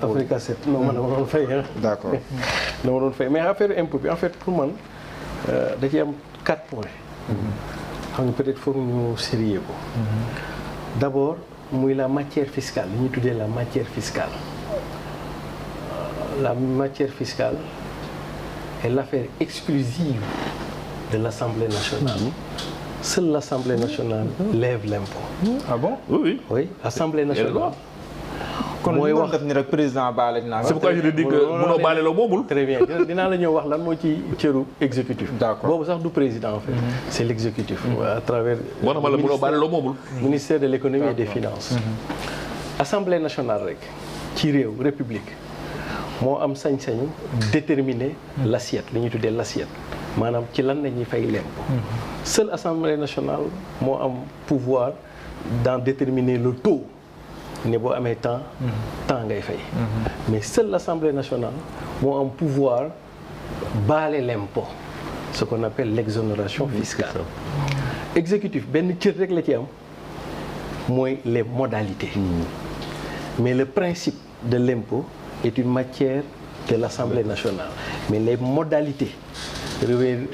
impôt Africa 7 non man dama doon fay d'accord dama doon fay mais affaire impôt bi en fait pour man da ci am 4 points xam nga peut-être foog ñu sérieux ko d'abord muy la matière fiscale li ñuy tuddee la matière fiscale la matière fiscale est l'affaire exclusive de l'Assemblée nationale. Seule l'Assemblée nationale lève l'impôt. ah bon Oui, Assemblée nationale. kon li ñu def ni rek président baale naa. c'est pourquoi je te dis que mënoo baale loo moomul. Très bien dinaa la ñëw wax lan moo ci cëru exécutif. D'accord boobu sax du président en fait. C'est l'exécutif. à travers. moo tax ma la mënoo baale loo moomul. ministère de l'économie et des finances. Assemblée nationale rek ci réew république moo am sañ-sañu déterminer l'assiette li ñuy tuddee l'assiette maanaam ci lan la ñuy fay l'impôt. Seule Assemblée nationale moo am pouvoir d'en déterminer le taux. ne boo amee temps ngay fay mais seule l'Assemblée nationale moo am pouvoir baale l'impôt ce qu'on appelle l'exonération fiscale exécutif benn cër rek la ci am mooy les modalités mais le principe de l'impôt est une matière de l'Assemblée nationale mais les modalités reviennent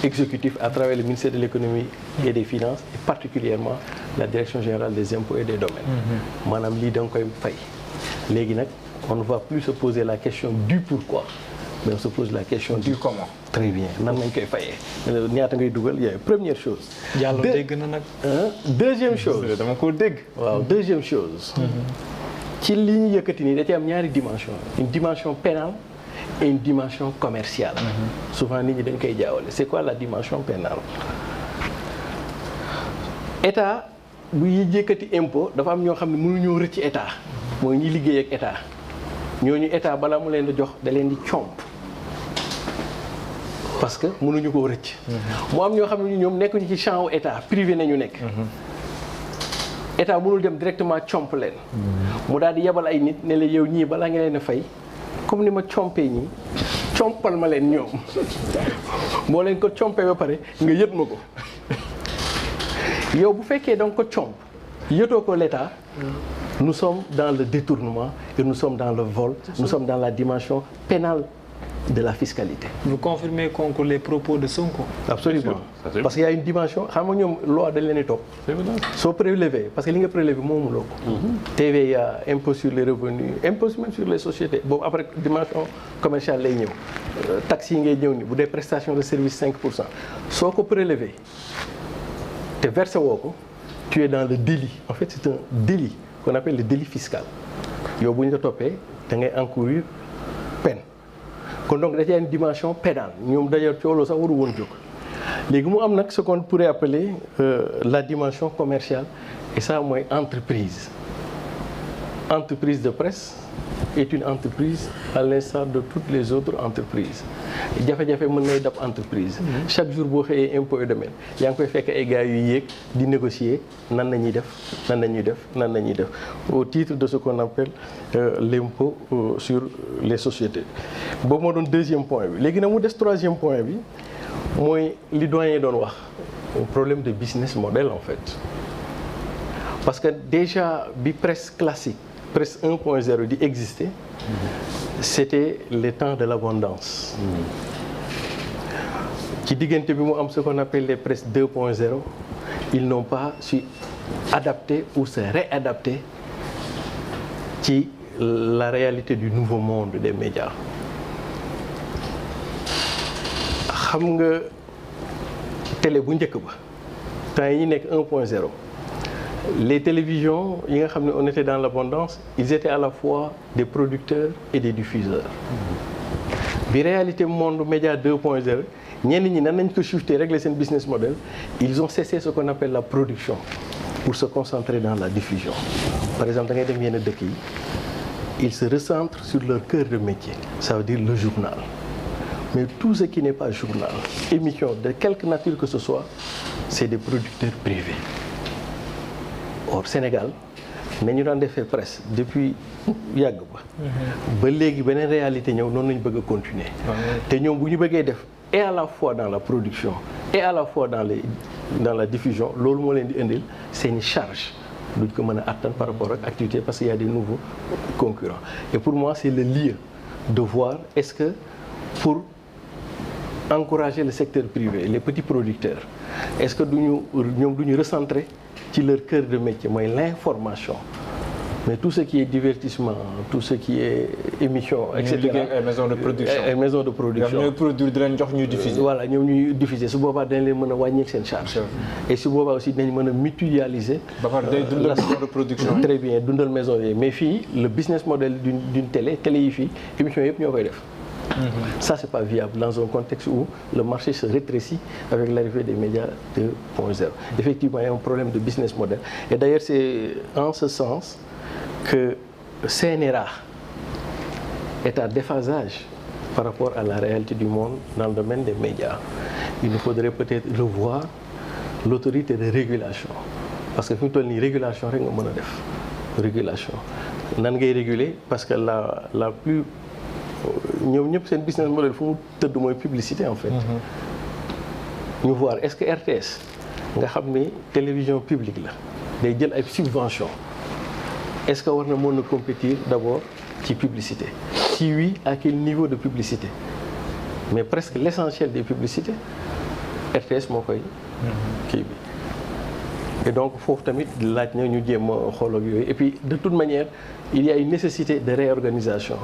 exécutif à travers le ministère de l'économie et des finances et particulièrement la direction générale des impôts et des domaines maanaam lii da nga koy fay léegi nag on ne va plus se poser la question du pourquoi mais on se pose la question du comment. Très bien nan lañ koy fayee ñaata ngay dugal yaay première chose Diallo dégg na nag deuxième chose dama ko dégg waaw deuxième chose ci li ñu yëkkati nii da ci am ñaari dimension une dimension pénale et une dimension commerciale. Souvent nit ñi dañ koy jaawale c'est quoi la dimension pénale état bu yi jëkkati impôt dafa am ñoo xam ne mënuñoo rëcc état mooy ñi liggéey ak état ñooñu état balaa mu leen di jox da leen di comp parce que mënuñu koo rëcc. mu am ñoo xam ne ñoom nekkuñu ci champ wu état privé nañu nekk. état mënul dem directement comp leen. mu daal di yebal ay nit ne la yow ñii balaa nga leen a fay. comme ni ma compee ñi compal ma leen ñoom boo leen ko compee ba pare nga yët ma ko yow bu fekkee donc ko comp yëtoo ko l'État nous sommes dans le détournement et nous sommes dans le vol nous sommes dans la dimension pénale de la fiscalité. Vous confirmez contre les propos de Sonko? Absolument parce qu'il y a une dimension xam nga ñoom loi dañ leen di topp soo prélevé parce que li nga prélevé moomuloo ko TVA impôt sur les revenus impôt même sur les sociétés boobu après dimension commerciale lay ñëw taxes yi ngay ñëw ni bu dee prestation de service 5% soo ko prélevé te versé woo ko tu es dans le délit en fait c'est un délit qu'on appelle le délit fiscal yow bu ñu la toppee da ngay encourir peine kon donc da cee une dimension pénale ñoom d'ailleurs cooloo sax waru woon jóg léegi mu am nag ce qu'on pourrait appeler la dimension commerciale et ça mooy entreprise de presse est une entreprise à l'instar de toutes les autres entreprises jafe-jafe mën nay dab entreprise chaque jour boo xëyee impôt et domaine yaa ngi koy fekk ay gars yu yéeg di négocier nan la ñuy def au titre de ce qu'on appelle l'impôt sur les sociétés boobu moo doon deuxième point bi léegi nag mu des troisième point bi mooy li doyen doon wax problème de business model en fait parce que déjà bi presse classique presse 1.0 di exister c'était le temps de l'abondance ci diggante bi mu am ce qu'on appelle les presses 2.0 ils n'ont pas su adapter ou se réadapter ci la réalité du nouveau monde des médias xam nga télé bu njëkk ba temps yi ñu nekk 1.0 les télévisions yi nga xam ne on était dans l'abondance ils étaient à la fois des producteurs et des diffuseurs bi réalité monde média 2.0 ñenn ñi nan nañ ko shifter régler seen business model ils ont cessé ce qu'on appelle la production pour se concentrer dans la diffusion par exemple da ngay dem yenn dëkk yi ils se recentrent sur leur cœur de métier ça veut dire le journal mais tout ce qui n'est pas journal émission de quelque nature que ce soit c'est des producteurs privés. Or Sénégal nañu daan defee presse depuis yàgg ba léegi beneen réalité ñëw noonu lañu bëgg a continuer te ñoom bu ñu bëggee def et à la fois dans la production et à la fois dans la diffusion loolu moo leen di indil seeni charge duñ ko mën a attan par rapport ak activité parce qu'il y a des nouveaux concurrents et pour moi c'est le lieu de voir est-ce que pour encourager le secteur privé les petits producteurs est-ce que ñoom du ñu recentrer ci leur cœur de métier mooy l'information mais tout ce qui est divertissement tout ce qui est émission et cetera ay maison de production ay maison de production ñooy produire di leen jox ñuy diffuser. voilà ñoom ñuy diffuser su boobaa dañ leen mën a wàññeeku seen charge et su boobaa aussi dañ mën a mutualiser ba pare day dundal maison de production. très bien dundal maison yi mais fii le business model d'une télé yi fii émission yëpp ñoo koy def. Ça c'est pas viable dans un contexte où le marché se rétrécit avec l'arrivée des médias 2.0. Effectivement, il y a un problème de business model. Et d'ailleurs, c'est en ce sens que CNRA est en déphasage par rapport à la réalité du monde dans le domaine des médias. Il nous faudrait peut-être revoir l'autorité de régulation. Parce que fi mu toll nii régulation rek nga mën a def régulation nan ngay réguler parce que la plus ñoom ñëpp seen business model fu mu tëdd mooy publicité en fait. ñu voir est-ce que RTS nga xam ni télévision publique la day jël ay subventions est-ce que war na mën a compétir d'abord ci publicité si oui à quel niveau de publicité mais presque l'essentiel des publicités RTS moo koy kii bi et donc foofu tamit laaj na ñu jéem a xool ak yooyu et puis de toute manière il y a une nécessité de réorganisation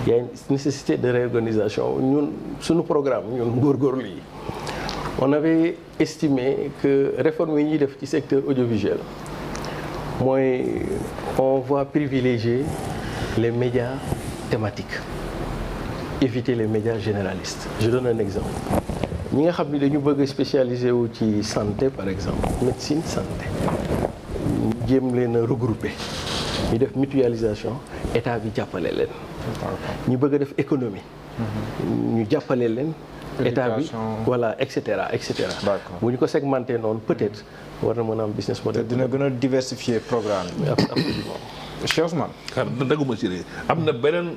il y a une nécessité de réorganisation ñun suñu programme ñun góorgóorlu yi on avait estimé que réforme yi ñuy def ci secteur audiovisuel mooy on va privilégier les médias thématiques éviter les médias généralistes je donne un exemple ñi nga xam ni dañu bëgg a spécialisé wu ci santé par exemple médecine santé ñu jéem leen a regrouper ñu def mutualisation état bi jàppale leen ñu bëgg a def économie ñu jàppale leen état bi voilà et cetera et cetera bu ñu ko segmenté noonu peut-être war na mën a am business model dina gën a diversifier programme bi. absolument Cheikh Ousmane. xar daguma si am na beneen